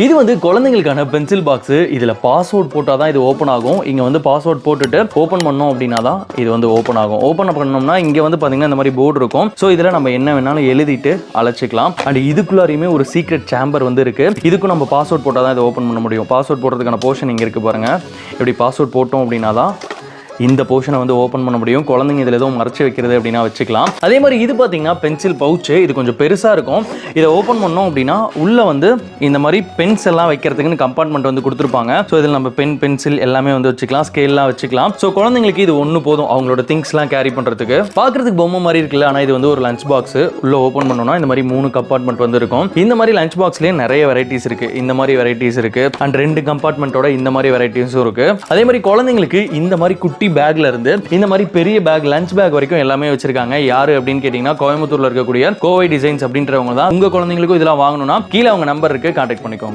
இது வந்து குழந்தைங்களுக்கான pencil box. இதுல பாஸ்வேர்ட் போட்டால் தான் இது ஓப்பன் ஆகும். இங்க வந்து பாஸ்வேர்ட் போட்டுட்டு ஓப்பன் பண்ணோம் அப்படின்னா தான் இது வந்து ஓப்பன் ஆகும். ஓப்பன் பண்ணோம்னா இங்க வந்து பாத்தீங்கன்னா இந்த மாதிரி போர்டு இருக்கும். ஸோ இதுல நம்ம என்ன வேணாலும் எழுதிட்டு அழைச்சிக்கலாம். அண்ட் இதுக்குள்ளாரையுமே ஒரு சீக்ரெட் சேம்பர் வந்து இருக்கு. இதுக்கும் நம்ம பாஸ்வேர்ட் போட்டால் தான் இதை ஓப்பன் பண்ண முடியும். பாஸ்வேர்ட் போடுறதுக்கான போர்ஷன் இங்க இருக்கு பாருங்க. இப்படி பாஸ்வேர்ட் போட்டோம் அப்படின்னா தான் இந்த போர்ஷனை வந்து ஓப்பன் பண்ண முடியும். குழந்தைங்க இதில் எதுவும் மறைச்சு வைக்கிறது அப்படின்னா வச்சுக்கலாம். அதே மாதிரி இது பார்த்தீங்கன்னா பென்சில் பவுச்சு. இது கொஞ்சம் பெருசாக இருக்கும். இதை ஓப்பன் பண்ணோம் அப்படின்னா உள்ள வந்து இந்த மாதிரி பென்ஸ் எல்லாம் வைக்கிறதுக்குன்னு கம்பார்ட்மெண்ட் வந்து கொடுத்துருப்பாங்க. ஸோ இதில் நம்ம பென்சில் எல்லாமே வந்து வச்சுக்கலாம், ஸ்கேல்லாம் வச்சுக்கலாம். ஸோ குழந்தைங்களுக்கு இது ஒன்று போதும் அவங்களோட திங்ஸ்லாம் கேரி பண்ணுறதுக்கு. பார்க்கறதுக்கு பொம்மை மாதிரி இருக்குல்ல, ஆனால் இது வந்து ஒரு லஞ்ச் பாக்ஸ். உள்ள ஓப்பன் பண்ணோம்னா இந்த மாதிரி 3 கம்பார்ட்மெண்ட் வந்து இருக்கும். இந்த மாதிரி லஞ்ச் பாக்ஸ்லேயே நிறைய வெரைட்டிஸ் இருக்கு. இந்த மாதிரி வெரைட்டிஸ் இருக்கு. அண்ட் 2 கம்பார்ட்மெண்ட்டோட இந்த மாதிரி வெரைட்டிஸும் இருக்கு. அதே மாதிரி குழந்தைங்களுக்கு இந்த மாதிரி குட்டி பேக்ல இருந்து இந்த மாதிரி பெரிய பேக், லஞ்ச் பேக் வரைக்கும் எல்லாமே வச்சிருக்காங்க. யாரு அப்படின்னு கேட்டீங்கன்னா கோயம்புத்தூர்ல இருக்கக்கூடிய கோவை டிசைன்ஸ் அப்படின்றவங்க தான். உங்க குழந்தைங்களுக்கும் இதெல்லாம் வாங்கணும்னா கீழே அவங்க நம்பர் இருக்கு, கான்டாக்ட் பண்ணிக்கோங்க.